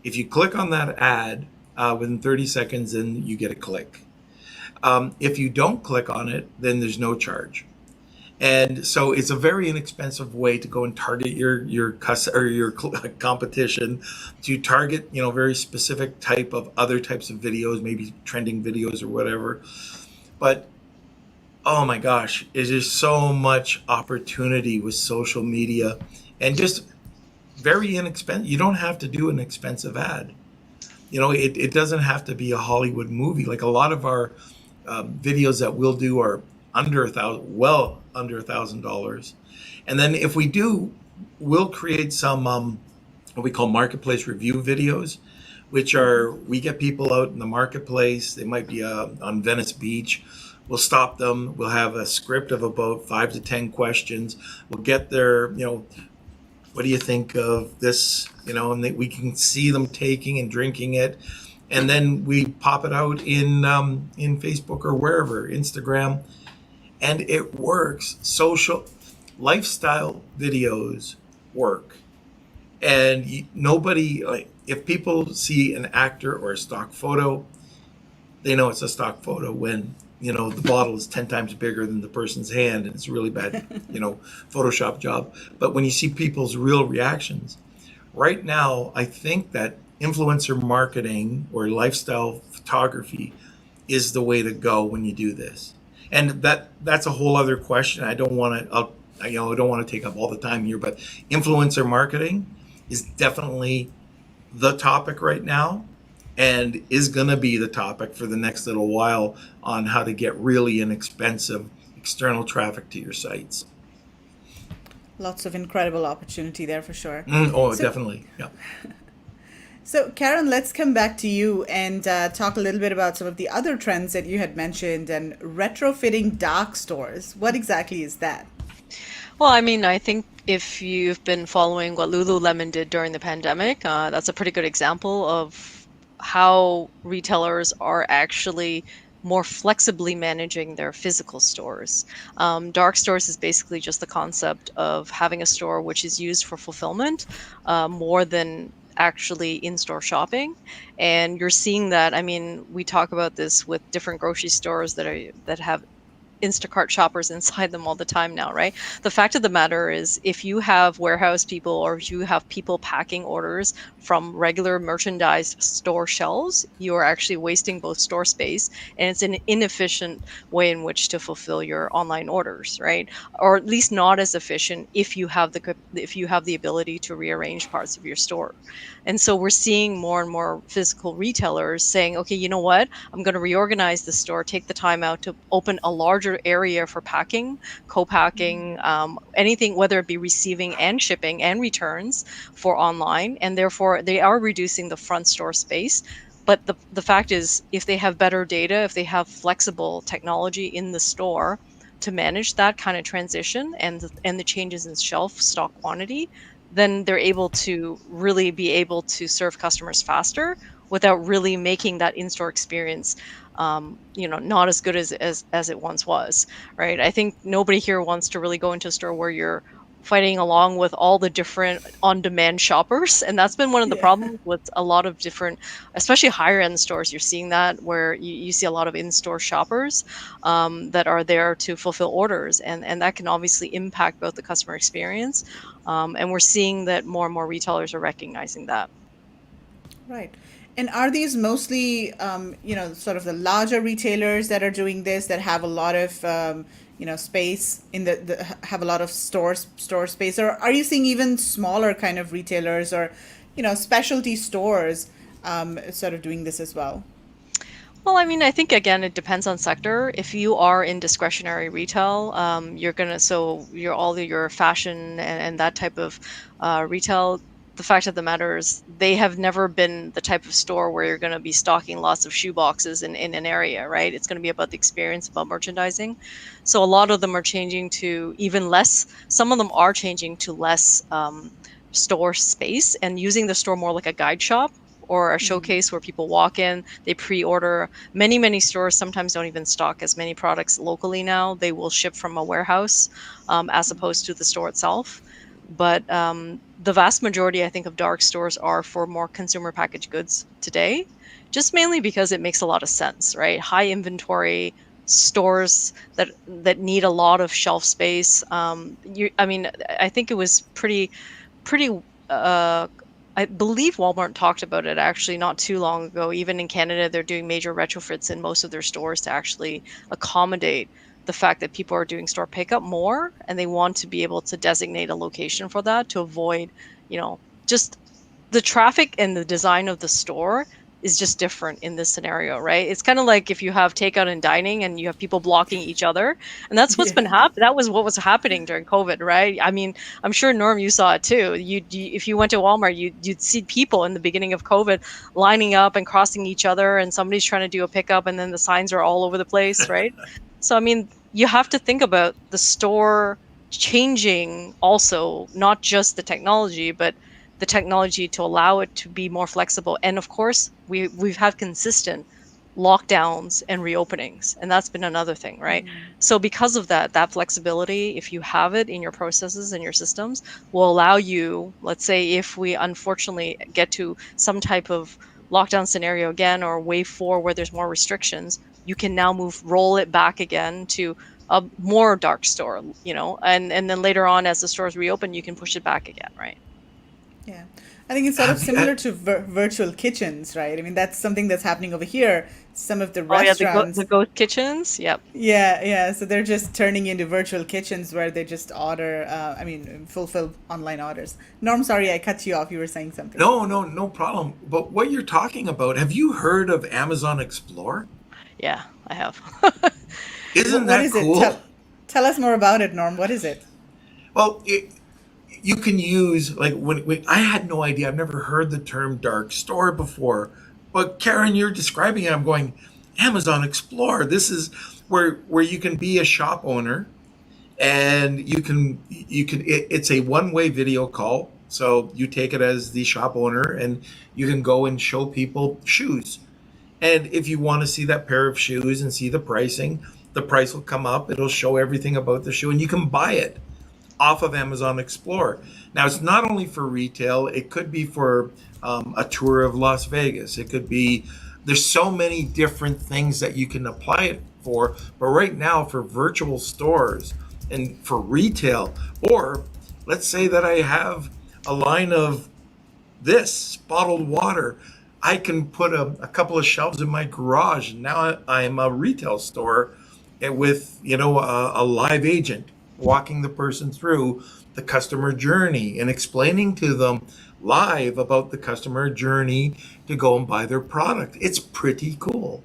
If you click on that ad within 30 seconds, then you get a click. If you don't click on it, then there's no charge. And so it's a very inexpensive way to go and target your competition, to target, you know, very specific type of other types of videos, maybe trending videos or whatever. But oh my gosh, is there so much opportunity with social media, and just very inexpensive. You don't have to do an expensive ad. You know, it doesn't have to be a Hollywood movie. Like, a lot of our videos that we'll do are under $1,000. And then if we do, we'll create some what we call marketplace review videos, which are, we get people out in the marketplace. They might be on Venice Beach. We'll stop them. We'll have a script of about 5 to 10 questions. We'll get their, you know, what do you think of this? You know, and we can see them taking and drinking it. And then we pop it out in Facebook or wherever, Instagram. And it works. Social lifestyle videos work. And nobody, like, if people see an actor or a stock photo, they know it's a stock photo when, you know, the bottle is 10 times bigger than the person's hand, and it's a really bad, you know, Photoshop job. But when you see people's real reactions, right now, I think that influencer marketing or lifestyle photography is the way to go when you do this. And that's a whole other question. I don't want to take up all the time here, but influencer marketing is definitely the topic right now, and is going to be the topic for the next little while, on how to get really inexpensive external traffic to your sites. Lots of incredible opportunity there for sure. Definitely. Yeah. So, Karen, let's come back to you and talk a little bit about some of the other trends that you had mentioned, and retrofitting dark stores. What exactly is that? Well, I mean, I think if you've been following what Lululemon did during the pandemic, that's a pretty good example of how retailers are actually more flexibly managing their physical stores. Dark stores is basically just the concept of having a store which is used for fulfillment more than actually in-store shopping. And you're seeing that. I mean, we talk about this with different grocery stores that have Instacart shoppers inside them all the time now, right? The fact of the matter is, if you have warehouse people, or if you have people packing orders from regular merchandise store shelves, you are actually wasting both store space, and it's an inefficient way in which to fulfill your online orders, right? Or at least not as efficient if you have the ability to rearrange parts of your store. And so we're seeing more and more physical retailers saying, okay, you know what? I'm going to reorganize the store, take the time out to open a larger area for packing, co-packing, anything, whether it be receiving and shipping and returns for online. And therefore, they are reducing the front store space. But the fact is, if they have better data, if they have flexible technology in the store to manage that kind of transition and the changes in shelf stock quantity, then they're able to really be able to serve customers faster without really making that in-store experience, not as good as it once was, right? I think nobody here wants to really go into a store where you're fighting along with all the different on-demand shoppers. And that's been one of the Yeah. problems with a lot of different, especially higher end stores. You're seeing that where you see a lot of in-store shoppers that are there to fulfill orders. And that can obviously impact both the customer experience. And we're seeing that more and more retailers are recognizing that. Right. And are these mostly, sort of the larger retailers that are doing this, that have a lot of, space in have a lot of store space, or are you seeing even smaller kind of retailers or, specialty stores, sort of doing this as well? Well, I mean, I think again, it depends on sector. If you are in discretionary retail, you're all your fashion and that type of retail. The fact of the matter is, they have never been the type of store where you're going to be stocking lots of shoe boxes in an area, right? It's going to be about the experience, about merchandising. So a lot of them are changing to even less. Some of them are changing to less store space and using the store more like a guide shop or a showcase where people walk in, they pre-order. Many stores sometimes don't even stock as many products locally now. They will ship from a warehouse as opposed to the store itself. But the vast majority, I think, of dark stores are for more consumer packaged goods today, just mainly because it makes a lot of sense, right? High inventory stores that need a lot of shelf space. I mean, I think it was pretty uh I believe Walmart talked about it actually not too long ago. Even in Canada, they're doing major retrofits in most of their stores to actually accommodate the fact that people are doing store pickup more, and they want to be able to designate a location for that to avoid, just the traffic, and the design of the store is just different in this scenario, right? It's kind of like if you have takeout and dining and you have people blocking each other. And that's what's been Yeah. happening. That was what was happening during COVID, right? I mean, I'm sure Norm, you saw it too. If you went to Walmart, you'd see people in the beginning of COVID lining up and crossing each other, and somebody's trying to do a pickup, and then the signs are all over the place, right? So I mean, you have to think about the store changing also, not just the technology, but the technology to allow it to be more flexible. And of course, we've had consistent lockdowns and reopenings, and that's been another thing, right? So because of that flexibility, if you have it in your processes and your systems, will allow you, let's say if we unfortunately get to some type of lockdown scenario again, or wave 4 where there's more restrictions, you can now roll it back again to a more dark store, and then later on, as the stores reopen, you can push it back again, right? Yeah. I think it's sort of Have you, similar to virtual kitchens, right? I mean, that's something that's happening over here. Some of the Oh yeah, the restaurants, ghost kitchens. Yep. yeah. So they're just turning into virtual kitchens where they just fulfill online orders. Norm, sorry, I cut you off. You were saying something. no problem. But what you're talking about, have you heard of Amazon Explore? Yeah, I have. Isn't What that is it? cool? Tell us more about it, Norm. What is it? Well, you can use, like, when I had no idea. I've never heard the term dark store before. But Karen, you're describing it. I'm going, Amazon Explore. This is where you can be a shop owner, and it's a one-way video call. So you take it as the shop owner, and you can go and show people shoes. And if you want to see that pair of shoes and see the price will come up. It'll show everything about the shoe, and you can buy it off of Amazon Explore. Now, it's not only for retail, it could be for a tour of Las Vegas. It could be, there's so many different things that you can apply it for. But right now, for virtual stores and for retail, or let's say that I have a line of this bottled water, I can put a couple of shelves in my garage. And now I'm a retail store with, a live agent walking the person through the customer journey and explaining to them live about the customer journey to go and buy their product. It's pretty cool.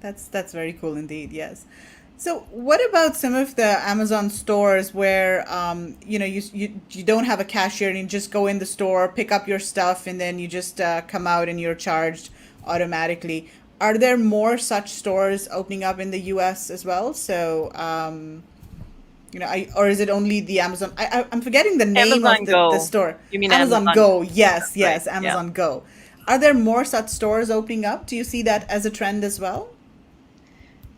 That's very cool indeed. Yes. So, what about some of the Amazon stores where you don't have a cashier and you just go in the store, pick up your stuff, and then you just come out and you're charged automatically? Are there more such stores opening up in the U.S. as well? So, or is it only the Amazon? I'm forgetting the name of Amazon the Go. store. You mean Amazon Amazon Go. Go? Yes, Right. yes, Yeah. Amazon Go. Are there more such stores opening up? Do you see that as a trend as well?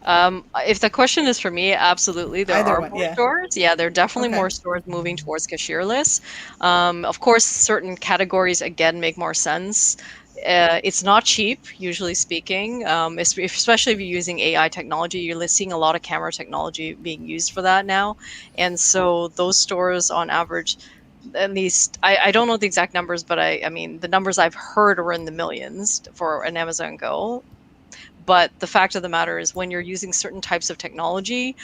If the question is for me, absolutely, there Either are one, more yeah. stores. Yeah, there are definitely Okay. more stores moving towards cashierless. Of course, certain categories again make more sense. It's not cheap, usually speaking, especially if you're using AI technology. You're seeing a lot of camera technology being used for that now, and so those stores, on average, at least I don't know the exact numbers, but I mean the numbers I've heard are in the millions for an Amazon Go. But the fact of the matter is, when you're using certain types of technology,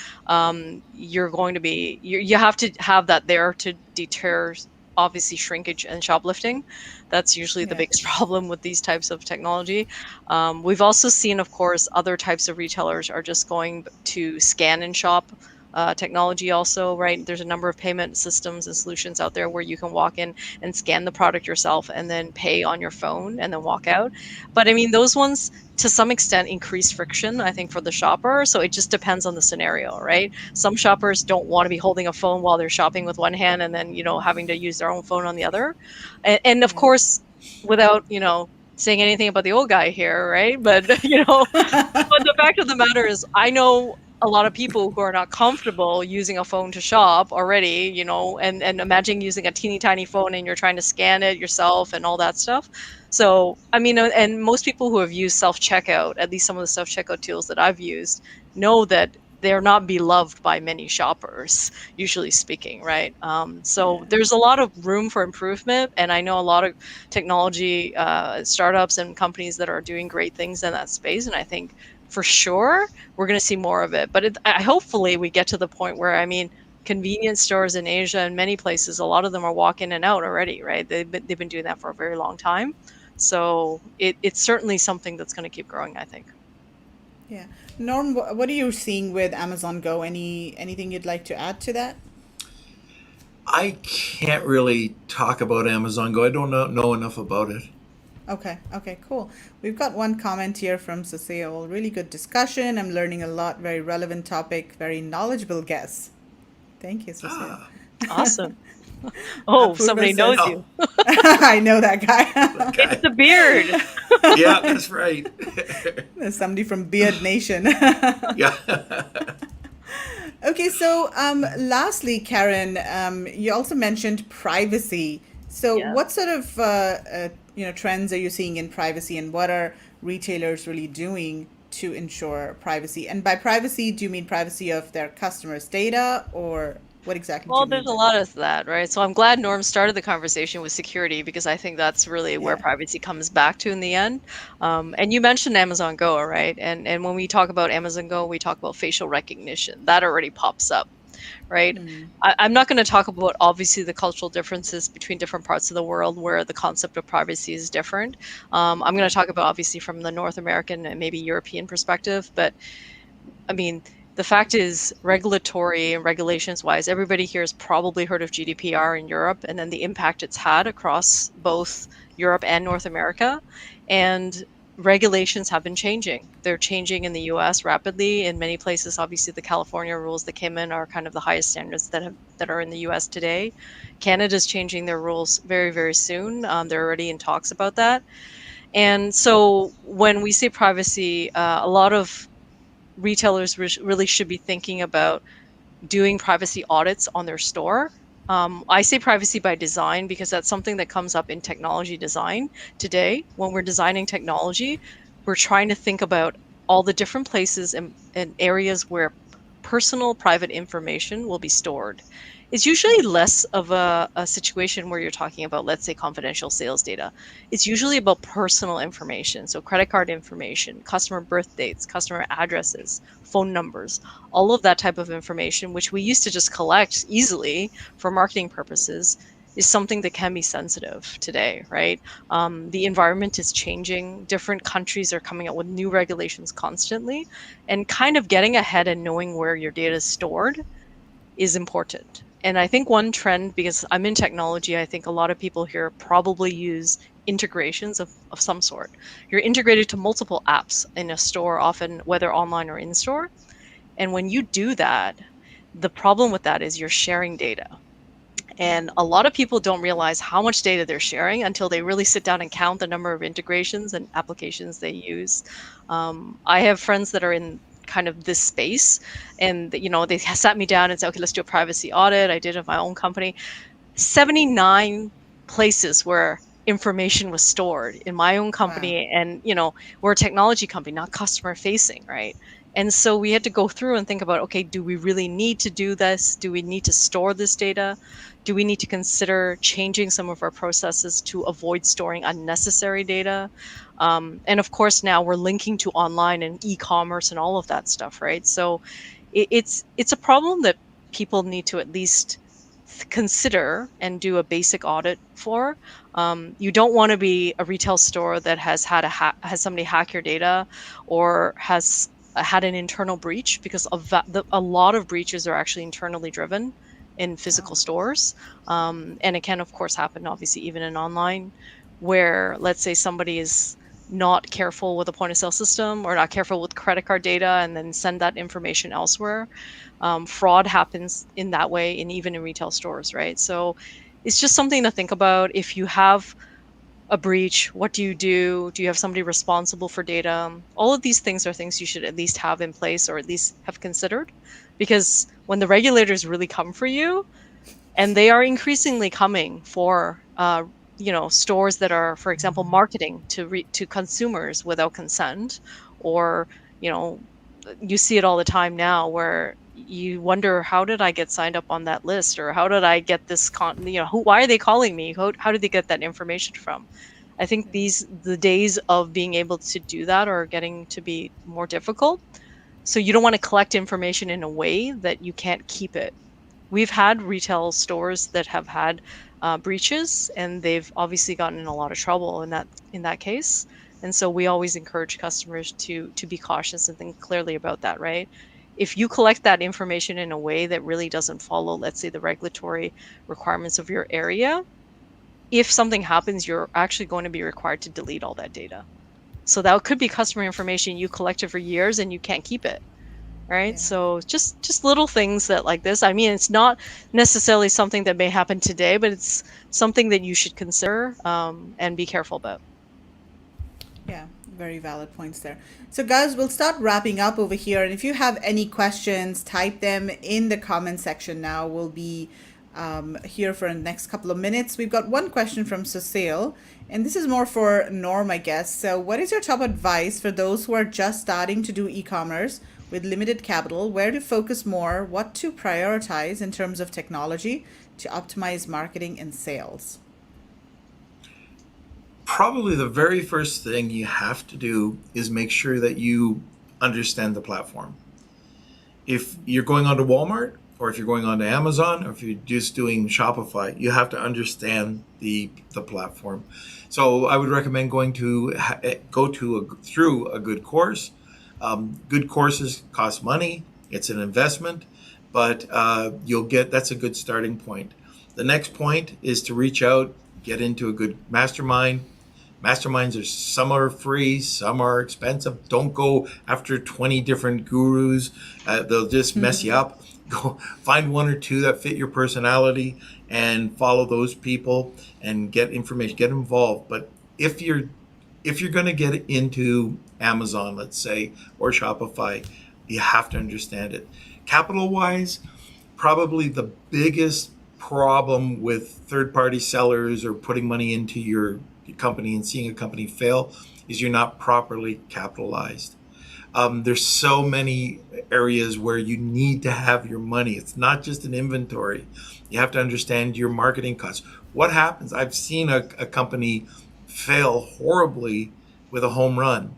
you're going to be you have to have that there to deter obviously shrinkage and shoplifting. That's usually the Yeah. biggest problem with these types of technology. We've also seen, of course, other types of retailers are just going to scan and shop. Technology also, right? There's a number of payment systems and solutions out there where you can walk in and scan the product yourself and then pay on your phone and then walk out. But I mean, those ones to some extent increase friction, I think, for the shopper. So it just depends on the scenario, right? Some shoppers don't want to be holding a phone while they're shopping with one hand and then, having to use their own phone on the other. And of Yeah. course, without, saying anything about the old guy here, right? But, but the fact of the matter is, I know a lot of people who are not comfortable using a phone to shop already, and imagine using a teeny tiny phone and you're trying to scan it yourself and all that stuff. So, I mean, and most people who have used self checkout, at least some of the self checkout tools that I've used, know that they're not beloved by many shoppers, usually speaking, right? So Yeah. there's a lot of room for improvement, and I know a lot of technology startups and companies that are doing great things in that space, and I think for sure we're going to see more of it. But hopefully we get to the point where, I mean, convenience stores in Asia and many places, a lot of them are walk in and out already, right? They've been doing that for a very long time. So it's certainly something that's going to keep growing, I think. Yeah. Norm, what are you seeing with Amazon Go? Anything you'd like to add to that? I can't really talk about Amazon Go. I don't know enough about it. Okay, okay, cool. We've got one comment here from Cecile. Really good discussion. I'm learning a lot. Very relevant topic. Very knowledgeable guess. Thank you, Cecile. Ah, Awesome. Oh, Purva somebody knows says, you. oh, I know that that guy. It's guy. the beard. Yeah, that's right. There's somebody from Beard Nation. Yeah. Okay, so lastly, Karen, you also mentioned privacy. So, Yeah. what sort of trends are you seeing in privacy, and what are retailers really doing to ensure privacy? And by privacy, do you mean privacy of their customers' data, or what exactly do Well, you there's mean a by lot that? of that, right? So I'm glad Norm started the conversation with security, because I think that's really where Yeah. privacy comes back to in the end. And you mentioned Amazon Go, right? And when we talk about Amazon Go, we talk about facial recognition. That already pops up, right? I'm not going to talk about obviously the cultural differences between different parts of the world where the concept of privacy is different. I'm going Yeah. to talk about obviously from the North American and maybe European perspective, but I mean, the fact is, regulatory and regulations wise, everybody here has probably heard of GDPR in Europe and then the impact it's had across both Europe and North America. And regulations have been changing. They're changing in the US rapidly. In many places, obviously, the California rules that came in are kind of the highest standards that are in the US today. Canada's changing their rules very, very soon. They're already in talks about that. And so when we say privacy, a lot of retailers really should be thinking about doing privacy audits on their store. I say privacy by design because that's something that comes up in technology design today. When we're designing technology, we're trying to think about all the different places and areas where personal private information will be stored. It's usually Yeah. less of a situation where you're talking about, let's say, confidential sales data. It's usually about personal information. So, credit card information, customer birth dates, customer addresses, phone numbers, all of that type of information, which we used to just collect easily for marketing purposes, is something that can be sensitive today, right? The environment is changing. Different countries are coming out with new regulations constantly, and kind of getting ahead and knowing where your data is stored is important. And I think one trend, because I'm in technology, I think a lot of people here probably use integrations of some sort. You're integrated to multiple apps in a store, often whether online or in store. And when you do that, the problem with that is you're sharing data. And a lot of people don't realize how much data they're sharing until they really sit down and count the number of integrations and applications they use. I have friends that are in kind of this space. And they sat me down and said, okay, let's do a privacy audit. I did it of my own company. 79 places where information was stored in my own company. And we're a technology company, not customer facing, right? And so we had to go through and think about, okay, do we really need to do this? Do we need to store this data? Do we need to consider changing some of our processes to avoid storing unnecessary data? And of course, now we're linking to online and e-commerce and all of that stuff, right? So it's a problem that people need to at least consider and do a basic audit for. You don't want to be a retail store that has has somebody hack your data, or has had an internal breach, because a lot of breaches are actually internally driven in physical stores. And it can, of course, happen, obviously, even in online, where, let's say, somebody is not careful with a point of sale system or not careful with credit card data and then send that information elsewhere. Fraud happens in that way, and even in retail stores, right? So it's just something to think about. If you have a breach, what do you do? Do you have somebody responsible for data? All of these things are things you should at least have in place, or at least have considered, because when the regulators really come for you, and they are increasingly coming for stores that are, for example, marketing to consumers without consent, or you see it all the time now, where you wonder, how did I get signed up on that list, or how did I get this why are they calling me? How did they get that information from? I think the days of being able to do that are getting to be more difficult. So you don't want to collect information in a way that you can't keep it. We've had retail stores that have had breaches, and they've obviously gotten in a lot of trouble in that case. And so we always encourage customers to be cautious and think clearly about that, right? If you collect that information in a way that really doesn't follow, let's say, the regulatory requirements of your area, if something happens, you're actually going to be required to delete all that data. So that could be customer information you collected for years and you can't keep it. Right. Yeah. So just little things that like this. I mean, it's not necessarily something that may happen today, but it's something that you should consider and be careful about. Yeah, very valid points there. So, guys, we'll start wrapping up over here. And if you have any questions, type them in the comment section now. We'll be here for the next couple of minutes. We've got one question from Cecile, and this is more for Norm, I guess. So, what is your top advice for those who are just starting to do e-commerce with limited capital? Where to focus more? What to prioritize in terms of technology to optimize marketing and sales? Probably the very first thing you have to do is make sure that you understand the platform. If you're going onto Walmart, or if you're going onto Amazon, or if you're just doing Shopify, you have to understand the platform. So I would recommend going to through a good course. Good courses cost money. It's an investment, but that's a good starting point. The next point is to reach out, get into a good mastermind. Masterminds some are free, some are expensive. Don't go after 20 different gurus. They'll just mess you up. Go find one or two that fit your personality and follow those people and get information, get involved. But if you're going to get into Amazon, let's say, or Shopify, you have to understand it. Capital wise, probably the biggest problem with third-party sellers or putting money into your company and seeing a company fail is you're not properly capitalized. There's so many areas where you need to have your money. It's not just an inventory. You have to understand your marketing costs. What happens? I've seen a company fail horribly with a home run.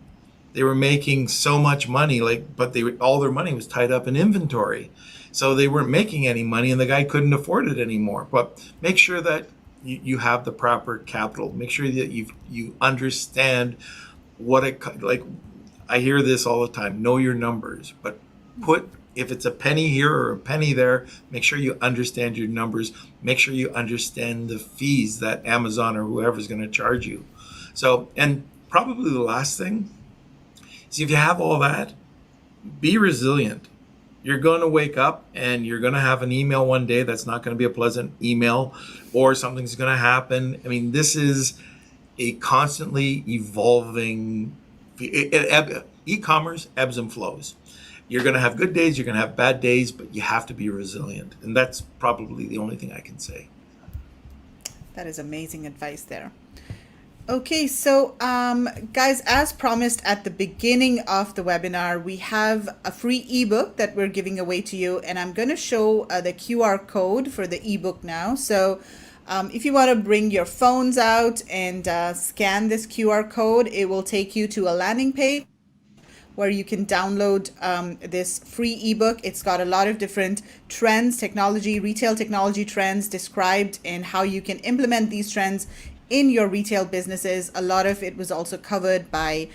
They were making so much money, but all their money was tied up in inventory. So they weren't making any money, and the guy couldn't afford it anymore. But make sure that you have the proper capital. Make sure that you understand what I hear this all the time. Know your numbers, but if it's a penny here or a penny there, make sure you understand your numbers. Make sure you understand the fees that Amazon or whoever is going to charge you. So, and probably the last thing is, if you have all that, be resilient. You're going to wake up and you're going to have an email one day that's not going to be a pleasant email, or something's going to happen. I mean, this is a constantly evolving e-commerce, ebbs and flows. You're going to have good days, you're going to have bad days, but you have to be resilient. And that's probably the only thing I can say. That is amazing advice there. Okay, so guys, as promised at the beginning of the webinar, we have a free ebook that we're giving away to you, and I'm going to show the QR code for the ebook now. So if you want to bring your phones out and scan this QR code, it will take you to a landing page where you can download this free ebook. It's got a lot of different trends, technology, retail technology trends described, and how you can implement these trends in your retail businesses. A lot of it was also covered by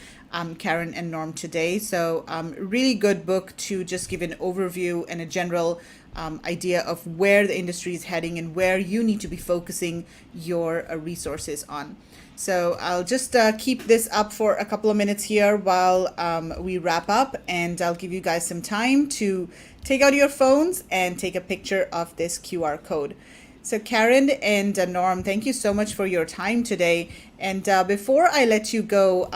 Karen and Norm today. So really good book to just give an overview and a general idea of where the industry is heading and where you need to be focusing your resources on. So I'll just keep this up for a couple of minutes here while we wrap up, and I'll give you guys some time to take out your phones and take a picture of this QR code. So Karen and Norm, thank you so much for your time today. And before I let you go,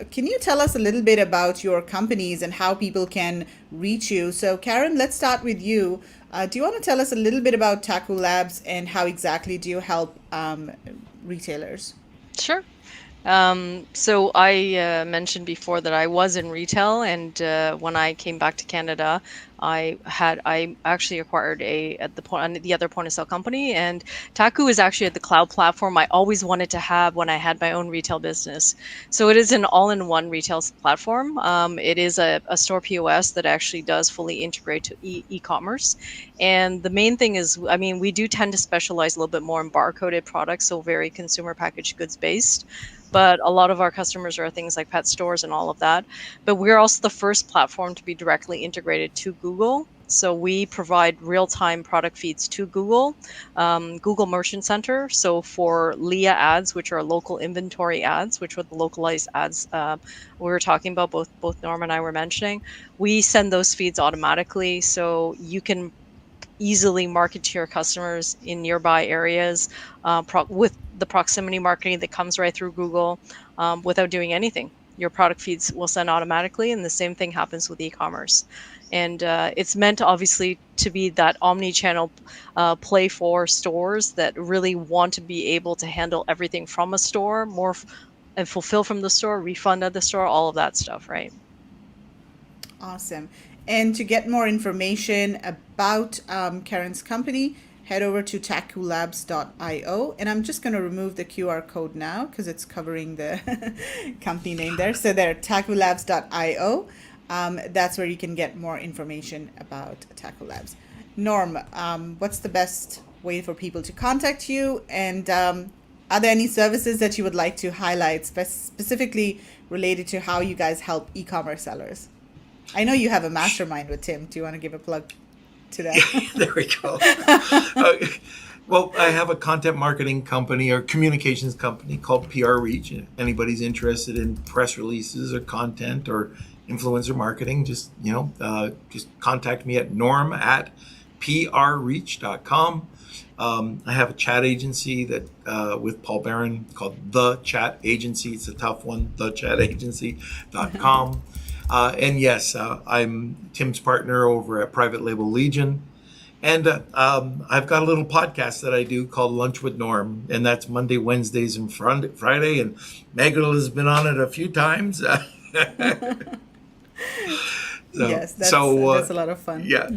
can you tell us a little bit about your companies and how people can reach you? So Karen, let's start with you. Do you want to tell us a little bit about TakuLabs and how exactly do you help retailers? Sure. So I mentioned before that I was in retail, and when I came back to Canada, I actually acquired the other point of sale company, and Taku is actually the cloud platform I always wanted to have when I had my own retail business. So it is an all-in-one retail platform. It is a store POS that actually does fully integrate to e-commerce. And the main thing is, I mean, we do tend to specialize a little bit more in barcoded products, so very consumer packaged goods based. But a lot of our customers are things like pet stores and all of that. But we're also the first platform to be directly integrated to Google. So we provide real-time product feeds to Google, Google Merchant Center. So for LEA ads, which are local inventory ads, which were the localized ads we were talking about, both Norm and I were mentioning, we send those feeds automatically. So you can easily market to your customers in nearby areas with the proximity marketing that comes right through Google without doing anything. Your product feeds will send automatically, and the same thing happens with e-commerce. And it's meant obviously to be that omni-channel play for stores that really want to be able to handle everything from a store, and fulfill from the store, refund at the store, all of that stuff, right? Awesome. And to get more information about Karen's company, head over to TakuLabs.io. And I'm just going to remove the QR code now because it's covering the company name there. So there, TakuLabs.io. That's where you can get more information about TakuLabs. Norm, what's the best way for people to contact you? And are there any services that you would like to highlight specifically related to how you guys help e-commerce sellers? I know you have a mastermind with Tim. Do you want to give a plug to that? There we go. Well, I have a content marketing company or communications company called PR Reach. If anybody's interested in press releases or content or influencer marketing, just contact me at norm@prreach.com. I have a chat agency that with Paul Barron called The Chat Agency. It's a tough one, thechatagency.com. And yes, I'm Tim's partner over at Private Label Legion. And I've got a little podcast that I do called Lunch with Norm. And that's Monday, Wednesdays, and Friday. And Megal has been on it a few times. Yes, that's a lot of fun. Yeah,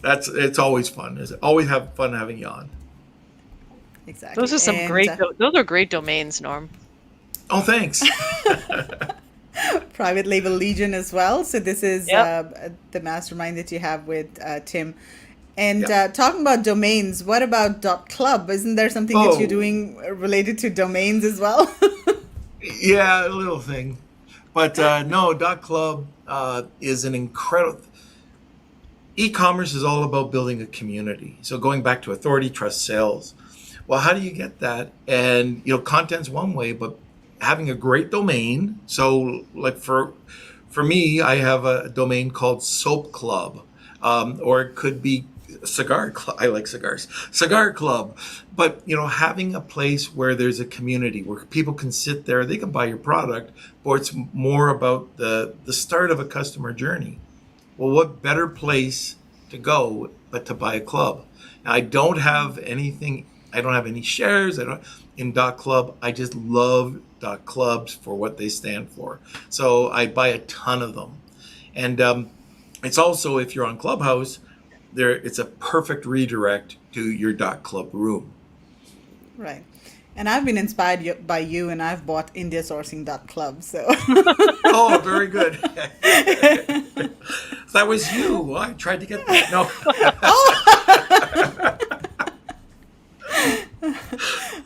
it's always fun. Always have fun having you on. Exactly. Those are those are great domains, Norm. Oh, thanks. Private Label Legion as well. So this is the mastermind that you have with Tim. And talking about domains, what about .club? Isn't there something that you're doing related to domains as well? Yeah, a little thing. But no, .club is an incredible... E-commerce is all about building a community. So going back to authority, trust, sales. Well, how do you get that? And, content's one way, but having a great domain. So like for me, I have a domain called Soap Club, or it could be Cigar Club. I like cigars. Cigar Club. But, having a place where there's a community where people can sit there, they can buy your product, or it's more about the start of a customer journey Well, what better place to go but to buy a club? Now, I don't have anything. I don't have any shares. I don't in .club. I just love .clubs for what they stand for. So I buy a ton of them, and it's also, if you're on Clubhouse, there it's a perfect redirect to your .club room. Right. And I've been inspired by you, and I've bought indiasourcing.club. So Oh, very good. That was you. I tried to get that. No.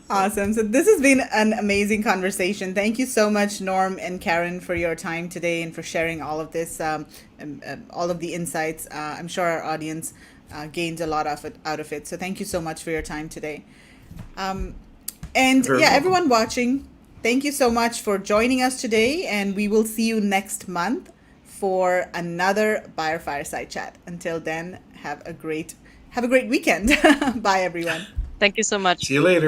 awesome. So this has been an amazing conversation. Thank you so much, Norm and Karen, for your time today and for sharing all of this, all of the insights. I'm sure our audience gained a lot out of it. So thank you so much for your time today. And Very yeah, welcome. everyone watching, thank you so much for joining us today. And we will see you next month for another Buyer Fireside Chat. Until then, have a great weekend. Bye, everyone. Thank you so much. See you later.